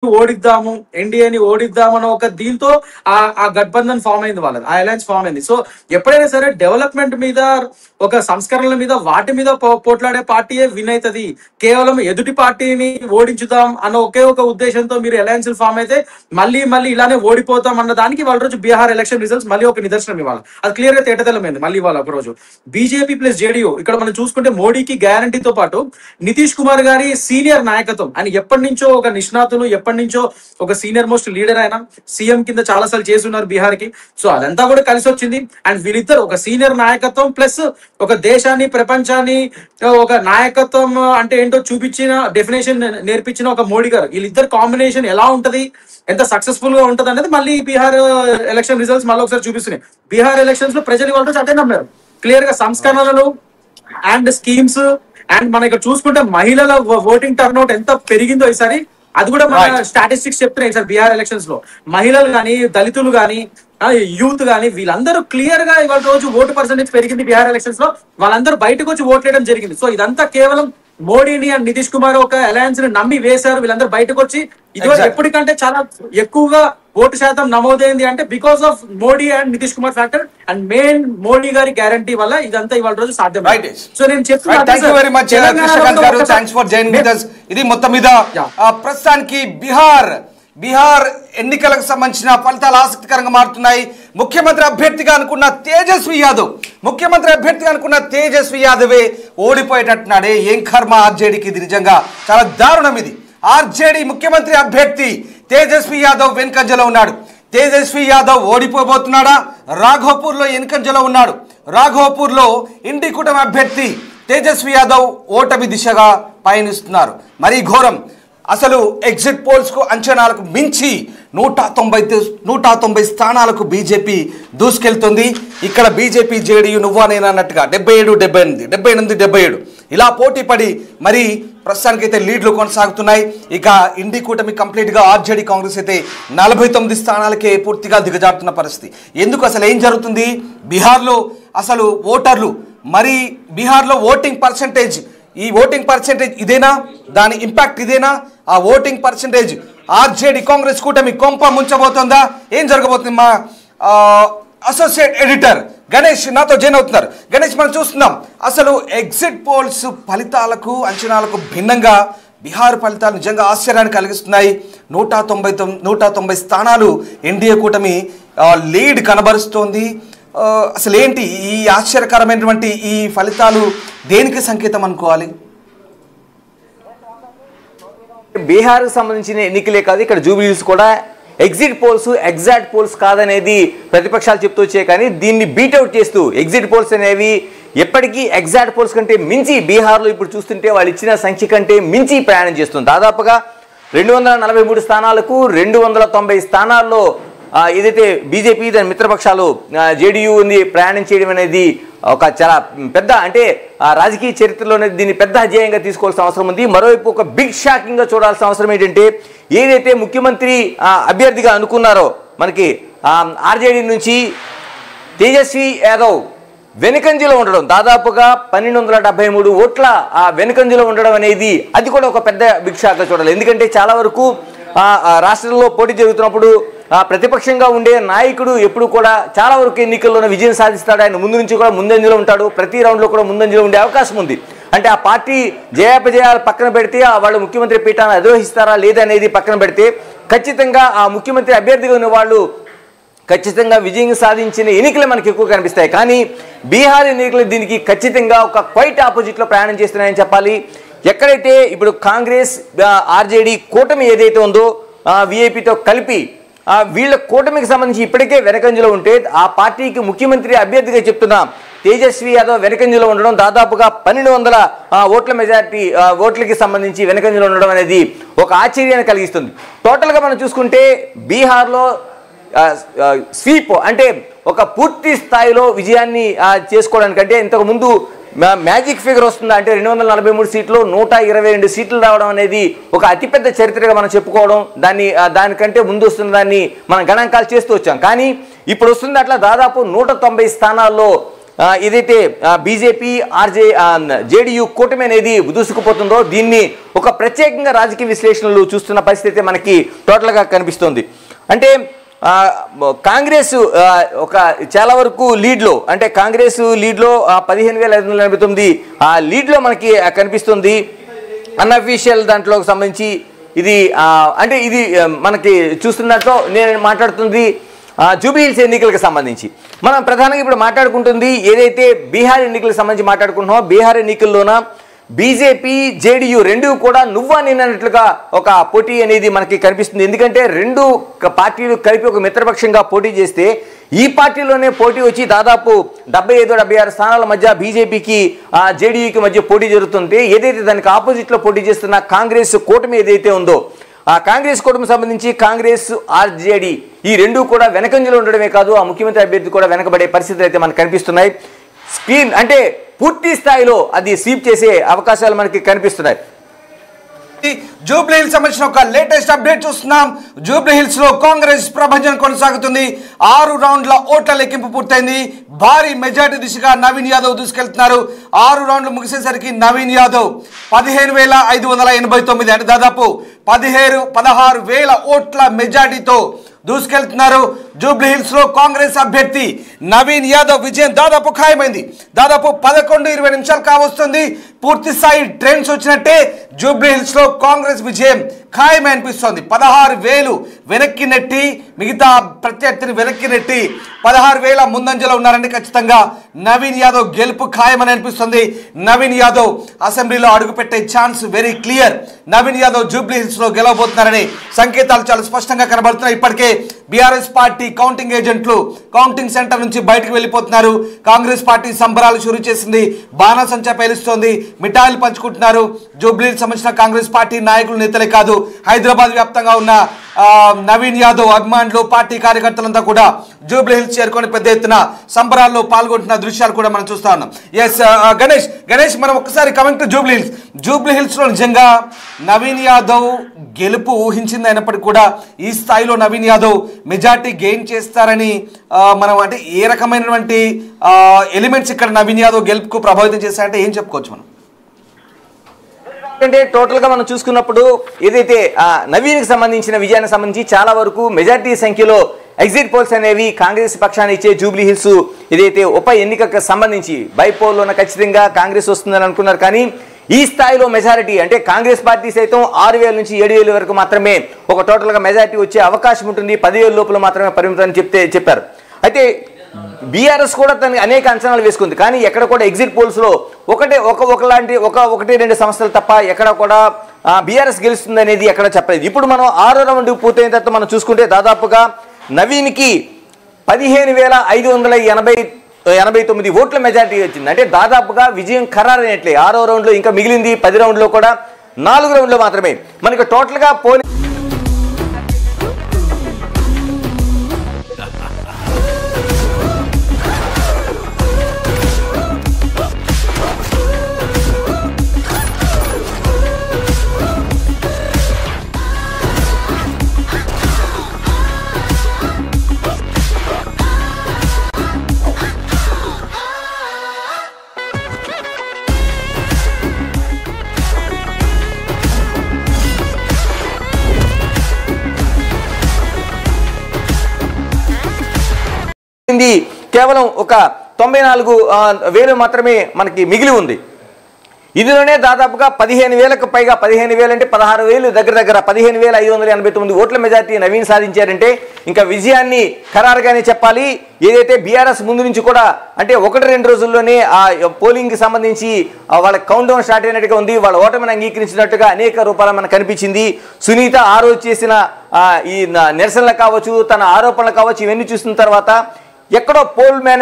ఓడిద్దాము, ఎన్డీఏని ఓడిద్దామని ఒక దీంతో ఆ గఠబంధన్ ఫామ్ అయింది, వాళ్ళది ఆ అలయన్స్ ఫామ్ అయింది. సో ఎప్పుడైనా సరే డెవలప్మెంట్ మీద, ఒక సంస్కరణల మీద, వాటి మీద పోట్లాడే పార్టీయే విన్ అవుతుంది. కేవలం ఎదుటి పార్టీని ఓడించుదాం అన్న ఒకే ఒక ఉద్దేశంతో మీరు అలయన్స్ ఫామ్ అయితే మళ్ళీ ఇలానే ఓడిపోతాం అన్న దానికి వాళ్ళ రోజు బీహార్ ఎలక్షన్ రిజల్ట్స్ మళ్ళీ ఒక నిదర్శనం ఇవ్వాలి. అది క్లియర్ గా తేటతెల్లమైంది. మళ్ళీ వాళ్ళ ఒక రోజు బీజేపీ ప్లస్ జేడీయూ ఇక్కడ మనం చూసుకుంటే మోడీకి గ్యారంటీతో పాటు నితీష్ కుమార్ గారి సీనియర్ నాయకత్వం, ఆయన ఎప్పటి నుంచో ఒక నిష్ణాతులు, ఎప్పటి నుంచో ఒక సీనియర్ మోస్ట్ లీడర్, ఆయన సీఎం కింద చాలా సార్లు చేస్తున్నారు బీహార్ కి. సో అదంతా కూడా కలిసి వచ్చింది. అండ్ వీళ్ళిద్దరు ఒక సీనియర్ నాయకత్వం ప్లస్ ఒక దేశాన్ని, ప్రపంచాన్ని ఒక నాయకత్వం అంటే ఏంటో చూపించిన, డెఫినేషన్ నేర్పించిన ఒక మోడీ గారు, వీళ్ళిద్దరు కాంబినేషన్ ఎలా ఉంటది, ఎంత సక్సెస్ఫుల్ గా ఉంటది అనేది మళ్ళీ బీహార్ ఎలక్షన్ రిజల్ట్స్ మళ్ళీ ఒకసారి చూపిస్తున్నాయి. బీహార్ ఎలక్షన్స్ లో ప్రజలు వాళ్ళ అదే నమ్మారు. క్లియర్ గా సంస్కరణలు అండ్ స్కీమ్స్ అండ్ మన ఇక్కడ చూసుకుంటే మహిళల ఓటింగ్ టర్న్అవుట్ ఎంత పెరిగిందో ఈసారి, అది కూడా మన స్టాటిస్టిక్స్ చెప్తున్నాయి సార్. బీహార్ ఎలక్షన్స్ లో మహిళలు గానీ, దళితులు గానీ, యూత్ గానీ వీళ్ళందరూ క్లియర్ గా ఇవాళ రోజు ఓటు పర్సెంటేజ్ పెరిగింది బీహార్ ఎలక్షన్స్ లో. వాళ్ళందరూ బయటకు వచ్చి ఓట్లేయడం జరిగింది. సో ఇదంతా కేవలం మోడీని అండ్ నితీష్ కుమార్ ఒక అలయన్స్ ని నమ్మి వేశారు. వీళ్ళందరూ బయటకు వచ్చి ఇదివరకు ఎప్పటికంటే చాలా ఎక్కువగా ఓటు శాతం నమోదైంది అంటే because of Modi and Nitish Kumar factor and main Modi గారి గ్యారంటీ వల్ల ఇదంతా ఇవాళ రోజు సాధ్యం. సో నేను చెప్తున్నాను ఇది మొత్తం మీద ప్రస్తుతానికి బీహార్ ఎన్నికలకు సంబంధించిన ఫలితాలు ఆసక్తికరంగా మారుతున్నాయి. ముఖ్యమంత్రి అభ్యర్థిగా అనుకున్న తేజస్వి యాదవే ఓడిపోయేటట్టున్నాడే. ఏం కర్మ ఆర్జేడీకి, ఇది నిజంగా చాలా దారుణం. ఇది ఆర్జేడీ ముఖ్యమంత్రి అభ్యర్థి తేజస్వి యాదవ్ వెనుకంజలో ఉన్నాడు. తేజస్వి యాదవ్ ఓడిపోబోతున్నాడా? రాఘోపూర్లో వెనుకంజలో ఉన్నాడు. రాఘోపూర్లో ఇండి కూటమి అభ్యర్థి తేజస్వి యాదవ్ ఓటమి దిశగా పయనిస్తున్నారు. మరీ ఘోరం. అసలు ఎగ్జిట్ పోల్స్ కు అంచనాలకు మించి 190 స్థానాలకు బీజేపీ దూసుకెళ్తుంది. ఇక్కడ బీజేపీ జేడీయూ నువ్వా నేను అన్నట్టుగా 77 ఇలా పోటీ పడి మరి ప్రస్తుతానికైతే లీడ్లు కొనసాగుతున్నాయి. ఇక ఇండి కూటమి కంప్లీట్గా ఆర్జేడీ కాంగ్రెస్ అయితే 49 స్థానాలకే పూర్తిగా దిగజారుతున్న పరిస్థితి. ఎందుకు అసలు ఏం జరుగుతుంది బీహార్లో? అసలు ఓటర్లు మరి బీహార్లో ఓటింగ్ పర్సెంటేజ్, ఈ ఓటింగ్ పర్సెంటేజ్ ఇదేనా? దాని ఇంపాక్ట్ ఇదేనా? ఆ ఓటింగ్ పర్సెంటేజ్ ఆర్జేడీ కాంగ్రెస్ కూటమి కొంప ముంచబోతుందా? ఏం జరగబోతుంది? మా అసోసియేట్ ఎడిటర్ గణేష్ నాతో జాయిన్ అవుతున్నారు. గణేష్, మనం చూస్తున్నాం అసలు ఎగ్జిట్ పోల్స్ ఫలితాలకు అంచనాలకు భిన్నంగా బీహార్ ఫలితాలు నిజంగా ఆశ్చర్యాన్ని కలిగిస్తున్నాయి. 190 స్థానాలు ఎన్డీఏ కూటమి లీడ్ కనబరుస్తోంది. అసలు ఏంటి ఈ ఆశ్చర్యకరమైనటువంటి ఈ ఫలితాలు, దేనికి సంకేతం అనుకోవాలి? బీహార్కు సంబంధించిన ఎన్నికలే కాదు, ఇక్కడ జూబ్లీహిల్స్ కూడా ఎగ్జిట్ పోల్స్ ఎగ్జాక్ట్ పోల్స్ కాదనేది ప్రతిపక్షాలు చెప్తూ వచ్చాయి. కానీ దీన్ని బీట్అవుట్ చేస్తూ ఎగ్జిట్ పోల్స్ అనేవి ఎప్పటికీ ఎగ్జాక్ట్ పోల్స్ కంటే మించి బీహార్లో ఇప్పుడు చూస్తుంటే వాళ్ళు ఇచ్చిన సంఖ్య కంటే మించి ప్రయాణం చేస్తుంది. దాదాపుగా 243 స్థానాలకు 290 స్థానాల్లో ఏదైతే బీజేపీ దాని మిత్రపక్షాలు జేడీయూని ప్రయాణం చేయడం అనేది ఒక చాలా పెద్ద, అంటే రాజకీయ చరిత్రలోనే దీన్ని పెద్ద అధ్యాయంగా తీసుకోవాల్సిన అవసరం ఉంది. మరోవైపు ఒక బిగ్ షాకింగ్గా చూడాల్సిన అవసరం ఏంటంటే, ఏదైతే ముఖ్యమంత్రి అభ్యర్థిగా అనుకున్నారో మనకి ఆర్జేడీ నుంచి తేజస్వి యాదవ్ వెనుకంజలో ఉండడం, దాదాపుగా 1273 ఓట్ల వెనుకంజలో ఉండడం అనేది అది కూడా ఒక పెద్ద బిగ్ షాక్గా చూడాలి. ఎందుకంటే చాలా వరకు రాష్ట్రంలో పోటీ జరుగుతున్నప్పుడు ప్రతిపక్షంగా ఉండే నాయకుడు ఎప్పుడు కూడా చాలా వరకు ఎన్నికల్లోనే విజయం సాధిస్తాడు. ఆయన ముందు నుంచి కూడా ముందంజలో ఉంటాడు. ప్రతి రౌండ్లో కూడా ముందంజలో ఉండే అవకాశం ఉంది. అంటే ఆ పార్టీ జయాపజయాలు పక్కన పెడితే వాళ్ళు ముఖ్యమంత్రి పీఠాన్ని అధిరోహిస్తారా లేదా అనేది పక్కన పెడితే ఖచ్చితంగా ఆ ముఖ్యమంత్రి అభ్యర్థిగా ఉన్న వాళ్ళు ఖచ్చితంగా విజయం సాధించిన ఎన్నికలే మనకి ఎక్కువ కనిపిస్తాయి. కానీ బీహార్ ఎన్నికలు దీనికి ఖచ్చితంగా ఒక క్వైట్ ఆపోజిట్లో ప్రయాణం చేస్తున్నాయని చెప్పాలి. ఎక్కడైతే ఇప్పుడు కాంగ్రెస్ ఆర్జేడీ కూటమి ఏదైతే ఉందో విఐపితో కలిపి వీళ్ళ కూటమికి సంబంధించి ఇప్పటికే వెనకంజలో ఉంటే ఆ పార్టీకి ముఖ్యమంత్రి అభ్యర్థిగా చెప్తున్నాం తేజస్వి యాదవ్ వెనకంజలో ఉండడం, దాదాపుగా 1200 ఓట్ల మెజారిటీ ఓట్లకి సంబంధించి వెనకంజలో ఉండడం అనేది ఒక ఆశ్చర్యాన్ని కలిగిస్తుంది. టోటల్గా మనం చూసుకుంటే బీహార్లో స్వీప్ అంటే ఒక పూర్తి స్థాయిలో విజయాన్ని చేసుకోవడానికంటే ఇంతకుముందు మ్యాజిక్ ఫిగర్ వస్తుందా అంటే 243 సీట్లు 122 సీట్లు రావడం అనేది ఒక అతిపెద్ద చరిత్రగా మనం చెప్పుకోవడం, దానికంటే ముందు వస్తున్న దాన్ని మనం గణాంకాలు చేస్తూ వచ్చాం. కానీ ఇప్పుడు వస్తుంది అట్లా దాదాపు 190 స్థానాల్లో ఏదైతే బీజేపీ జేడీయూ కూటమి అనేది దూసుకుపోతుందో దీన్ని ఒక ప్రత్యేకంగా రాజకీయ విశ్లేషణలు చూస్తున్న పరిస్థితి మనకి టోటల్గా కనిపిస్తుంది. అంటే కాంగ్రెస్ ఒక చాలా వరకు లీడ్లో, అంటే కాంగ్రెస్ లీడ్లో 15,589 లీడ్లో మనకి కనిపిస్తుంది. అన్అఫీషియల్ దాంట్లోకి సంబంధించి ఇది అంటే ఇది మనకి చూస్తున్నట్లు నేను మాట్లాడుతుంది జూబ్లీ హిల్స్ ఎన్నికలకు సంబంధించి. మనం ప్రధానంగా ఇప్పుడు మాట్లాడుకుంటుంది ఏదైతే బీహార్ ఎన్నికలకు సంబంధించి మాట్లాడుకుంటున్నామో, బీహార్ ఎన్నికల్లోన బీజేపీ జేడీయూ రెండు కూడా నువ్వా నేనన్నట్లుగా ఒక పోటీ అనేది మనకి కనిపిస్తుంది. ఎందుకంటే రెండు పార్టీలు కలిపి ఒక మిత్రపక్షంగా పోటీ చేస్తే ఈ పార్టీలోనే పోటీ వచ్చి దాదాపు 75-76 స్థానాల మధ్య బీజేపీకి జేడీయూకి మధ్య పోటీ జరుగుతుంది. ఏదైతే దానికి ఆపోజిట్లో పోటీ చేస్తున్న కాంగ్రెస్ కూటమి ఏదైతే ఉందో ఆ కాంగ్రెస్ కూటమి సంబంధించి కాంగ్రెస్ ఆర్జేడీ ఈ రెండు కూడా వెనకంజలో ఉండడమే కాదు, ఆ ముఖ్యమంత్రి అభ్యర్థి కూడా వెనకబడే పరిస్థితులు అయితే మనకు కనిపిస్తున్నాయి. స్క్రీన్ అంటే పూర్తి స్థాయిలో అది స్వీప్ చేసే అవకాశాలు మనకి కనిపిస్తున్నాయి. జూబ్లీ హిల్స్ సంబంధించిన ఒక లేటెస్ట్ అప్డేట్ చూస్తున్నాం. జూబ్లీ హిల్స్ లో కాంగ్రెస్ ప్రభంజనం కొనసాగుతుంది. 6 రౌండ్ల ఓట్ల లెక్కింపు పూర్తయింది. భారీ మెజార్టీ దిశగా నవీన్ యాదవ్ దూసుకెళ్తున్నారు. 6 రౌండ్లు ముగిసేసరికి నవీన్ యాదవ్ 15,589 అంటే దాదాపు 16,000 ఓట్ల మెజార్టీతో దూసుకెళ్తున్నారు. జూబ్లీ హిల్స్ లో కాంగ్రెస్ అభ్యర్థి నవీన్ యాదవ్ విజయం దాదాపు ఖాయమైంది. దాదాపు 11-20 నిమిషాలు కావస్తుంది. పూర్తి స్థాయి ట్రెండ్స్ వచ్చినట్టే జూబ్లీ హిల్స్ లో కాంగ్రెస్ విజయం ఖాయమే అనిపిస్తోంది. 16,000 వెనక్కి నెట్టి మిగతా ప్రత్యర్థిని వెనక్కి నెట్టి 16,000 ముందంజలో ఉన్నారంటే ఖచ్చితంగా నవీన్ యాదవ్ గెలుపు ఖాయమని అనిపిస్తుంది. నవీన్ యాదవ్ అసెంబ్లీలో అడుగుపెట్టే chance very clear. Naveen Yadav Jubilee Hills లో గెలవబోతున్నారని సంకేతాలు చాలా స్పష్టంగా కనబడుతున్నాయి. ఇప్పటికే బీఆర్ఎస్ పార్టీ కౌంటింగ్ ఏజెంట్లు కౌంటింగ్ సెంటర్ నుంచి బయటకు వెళ్ళిపోతున్నారు. కాంగ్రెస్ పార్టీ సంబరాలు షురూ చేసింది. బాణాసంచా పేలుస్తోంది. మిఠాయిలు పంచుకుంటున్నారు. జూబ్లీ హిల్స్ సంబంధించిన కాంగ్రెస్ పార్టీ నాయకులు, నేతలే కాదు హైదరాబాద్ వ్యాప్తంగా ఉన్న నవీన్ యాదవ్ అభిమానులు, పార్టీ కార్యకర్తలంతా కూడా జూబ్లీ హిల్స్ చేరుకొని పెద్ద ఎత్తున సంబరాల్లో పాల్గొంటున్న దృశ్యాలు కూడా మనం చూస్తా ఉన్నాం. ఎస్ గణేష్ మనం ఒక్కసారి కమింగ్ టు జూబ్లీ హిల్స్ లో నిజంగా నవీన్ యాదవ్ గెలుపు ఊహించింది అయినప్పటికీ కూడా ఈ స్థాయిలో నవీన్ యాదవ్ మెజార్టీ గెయిన్ చేస్తారని మనం అంటే ఏ రకమైనటువంటి ఎలిమెంట్స్ ఇక్కడ నవీన్ యాదవ్ గెలుపుకు ప్రభావితం చేస్తారంటే ఏం చెప్పుకోవచ్చు మనం? అంటే టోటల్గా మనం చూసుకున్నప్పుడు ఏదైతే నవీన్కి సంబంధించిన విజయానికి సంబంధించి చాలా వరకు మెజార్టీ సంఖ్యలో ఎగ్జిట్ పోల్స్ అనేవి కాంగ్రెస్ పక్షాన్ని ఇచ్చే జూబ్లీ హిల్స్ ఏదైతే ఉప ఎన్నికకు సంబంధించి బైపోల్లోన ఖచ్చితంగా కాంగ్రెస్ వస్తుందని అనుకున్నారు. కానీ ఈ స్థాయిలో మెజారిటీ అంటే కాంగ్రెస్ పార్టీ సైతం 6,000 నుంచి 7,000 వరకు మాత్రమే ఒక టోటల్గా మెజారిటీ వచ్చే అవకాశం ఉంటుంది. 10,000 లోపల మాత్రమే పరిమితం చెప్పారు. అయితే బీఆర్ఎస్ కూడా తనకి అనేక అంచనాలు వేసుకుంది. కానీ ఎక్కడ కూడా ఎగ్జిట్ పోల్స్లో ఒకటి రెండు సంస్థలు తప్ప ఎక్కడ కూడా బీఆర్ఎస్ గెలుస్తుంది అనేది ఎక్కడ చెప్పలేదు. ఇప్పుడు మనం 6వ రౌండ్ పూర్తయిన తర్వాత మనం చూసుకుంటే దాదాపుగా నవీన్కి 15,589 ఓట్ల మెజారిటీ వచ్చింది. అంటే దాదాపుగా విజయం ఖరారైనట్లే. 6వ రౌండ్లో ఇంకా మిగిలింది 10 రౌండ్లో కూడా 4 రౌండ్లో మాత్రమే. మనకి టోటల్గా కేవలం ఒక 94,000 మాత్రమే మనకి మిగిలి ఉంది. ఇందులోనే దాదాపుగా 15,000కు పైగా 15,000 అంటే 16,000 దగ్గర 15,589 ఓట్ల మెజార్టీ నవీన్ సాధించారంటే ఇంకా విజయాన్ని ఖరారుగానే చెప్పాలి. ఏదైతే బీఆర్ఎస్ ముందు నుంచి కూడా అంటే 1-2 రోజుల్లోనే ఆ పోలింగ్కి సంబంధించి వాళ్ళ కౌంట్ డౌన్ స్టార్ట్ అయినట్టుగా ఉంది. వాళ్ళ ఓటమిని అంగీకరించినట్టుగా అనేక రూపాయలు మనకు కనిపించింది. సునీత ఆ రోజు చేసిన ఈ నిరసనలు కావచ్చు, తన ఆరోపణలు కావచ్చు, ఇవన్నీ చూసిన తర్వాత ఎక్కడో పోల్ మేనేజ్